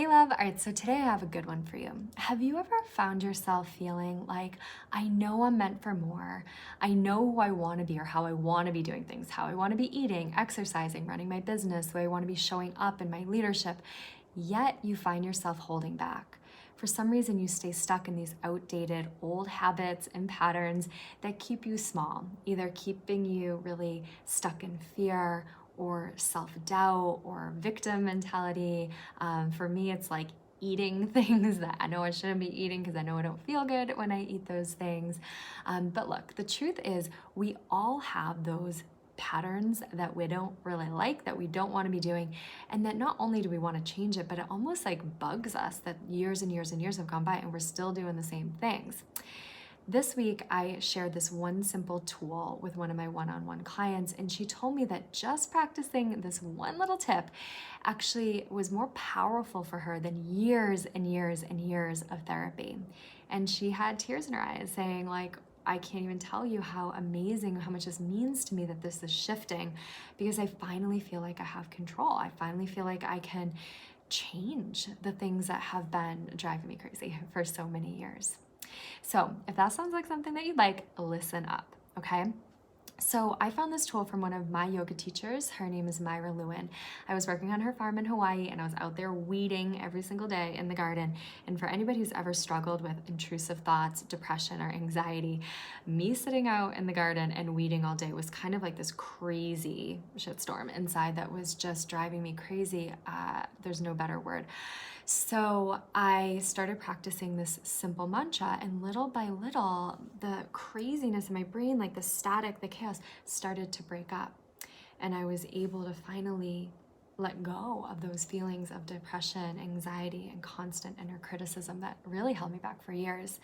Hey love, all right, so today I have a good one for you. Have you ever found yourself feeling like, I know I'm meant for more. I know who I want to be or how I want to be doing things, how I want to be eating, exercising, running my business, the way I want to be showing up in my leadership, yet you find yourself holding back. For some reason, you stay stuck in these outdated old habits and patterns that keep you small, either keeping you really stuck in fear or self-doubt or victim mentality. For me, it's like eating things that I know I shouldn't be eating because I know I don't feel good when I eat those things. But look, the truth is we all have those patterns that we don't really like, that we don't want to be doing, and that not only do we want to change it, but it almost like bugs us that years and years and years have gone by and we're still doing the same things. This week, I shared this one simple tool with one of my one-on-one clients, and she told me that just practicing this one little tip actually was more powerful for her than years and years and years of therapy. And she had tears in her eyes saying like, I can't even tell you how amazing, how much this means to me that this is shifting, because I finally feel like I have control. I finally feel like I can change the things that have been driving me crazy for so many years. So if that sounds like something that you'd like, listen up, okay? So I found this tool from one of my yoga teachers. Her name is Myra Lewin. I was working on her farm in Hawaii and I was out there weeding every single day in the garden. And for anybody who's ever struggled with intrusive thoughts, depression, or anxiety, me sitting out in the garden and weeding all day was kind of like this crazy shitstorm inside that was just driving me crazy. There's no better word. So I started practicing this simple mantra, and little by little, the craziness in my brain, like the static, the chaos, started to break up. And I was able to finally let go of those feelings of depression, anxiety, and constant inner criticism that really held me back for years.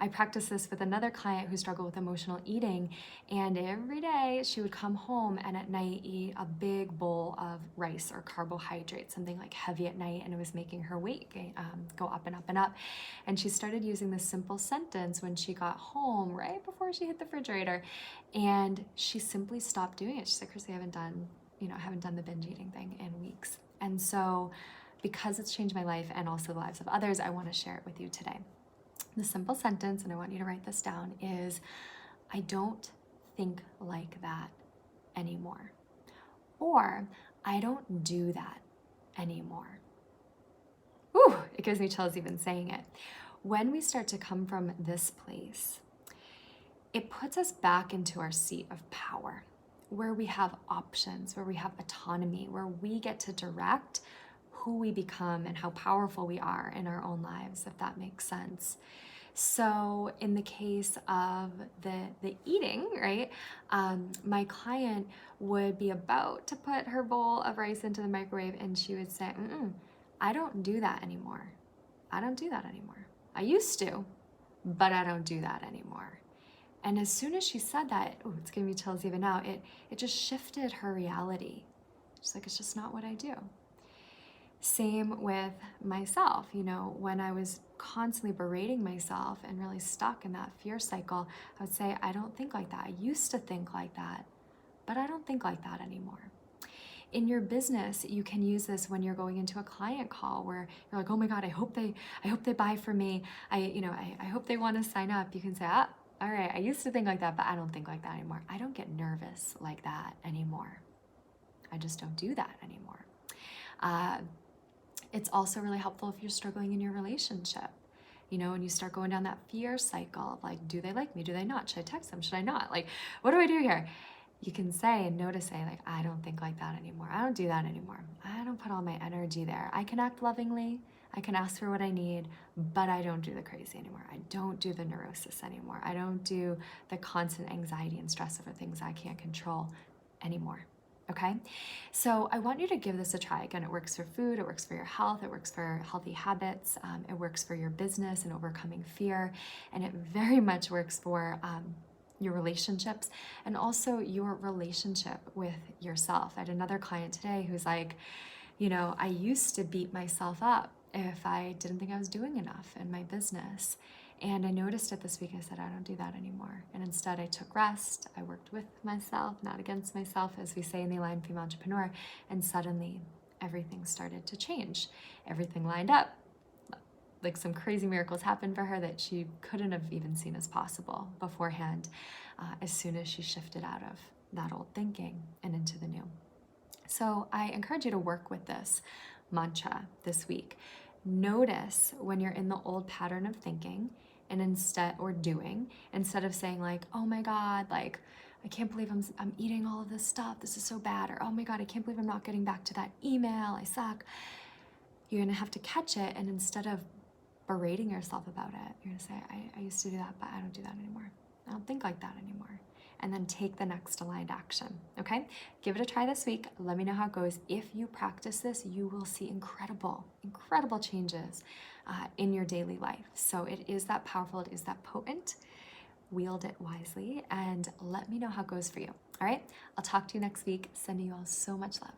I practiced this with another client who struggled with emotional eating, and every day she would come home and at night eat a big bowl of rice or carbohydrate, something like heavy at night, and it was making her weight go up and up and up. And she started using this simple sentence when she got home, right before she hit the refrigerator, and she simply stopped doing it. She said, Chrissy, I haven't done the binge eating thing in weeks. And so because it's changed my life and also the lives of others, I want to share it with you today. The simple sentence, and I want you to write this down, is I don't think like that anymore. Or I don't do that anymore. Ooh, it gives me chills even saying it. When we start to come from this place, it puts us back into our seat of power, where we have options, where we have autonomy, where we get to direct who we become and how powerful we are in our own lives, if that makes sense. So in the case of the eating, right, my client would be about to put her bowl of rice into the microwave and she would say, I don't do that anymore. I don't do that anymore. I used to, but I don't do that anymore. And as soon as she said that, oh, it's giving me chills even now, it just shifted her reality. She's like, it's just not what I do. Same with myself, when I was constantly berating myself and really stuck in that fear cycle, I would say, I don't think like that. I used to think like that, but I don't think like that anymore. In your business, you can use this when you're going into a client call where you're like, oh my God, I hope they buy from me. I hope they want to sign up. You can say, all right, I used to think like that, but I don't think like that anymore. I don't get nervous like that anymore. I just don't do that anymore. It's also really helpful if you're struggling in your relationship, and you start going down that fear cycle of like, do they like me? Do they not? Should I text them? Should I not? Like, what do I do here? You can say and know to say like, I don't think like that anymore. I don't do that anymore. I don't put all my energy there. I can act lovingly. I can ask for what I need, but I don't do the crazy anymore. I don't do the neurosis anymore. I don't do the constant anxiety and stress over things I can't control anymore. Okay, so I want you to give this a try. Again, it works for food, it works for your health, it works for healthy habits, it works for your business and overcoming fear, and it very much works for your relationships and also your relationship with yourself. I had another client today who's like, I used to beat myself up if I didn't think I was doing enough in my business. And I noticed it this week. I said, I don't do that anymore. And instead I took rest. I worked with myself, not against myself, as we say in the Aligned Female Entrepreneur. And suddenly everything started to change. Everything lined up. Like some crazy miracles happened for her that she couldn't have even seen as possible beforehand, as soon as she shifted out of that old thinking and into the new. So I encourage you to work with this mantra this week. Notice when you're in the old pattern of thinking and instead of saying like, oh my God, like I can't believe I'm eating all of this stuff, this is so bad, or oh my God, I can't believe I'm not getting back to that email, I suck. You're gonna have to catch it, and instead of berating yourself about it, you're gonna say, I used to do that, but I don't do that anymore. I don't think like that anymore. And then take the next aligned action, okay? Give it a try this week. Let me know how it goes. If you practice this, you will see incredible changes in your daily life. So it is that powerful, it is that potent. Wield it wisely and let me know how it goes for you, all right? I'll talk to you next week. Sending you all so much love.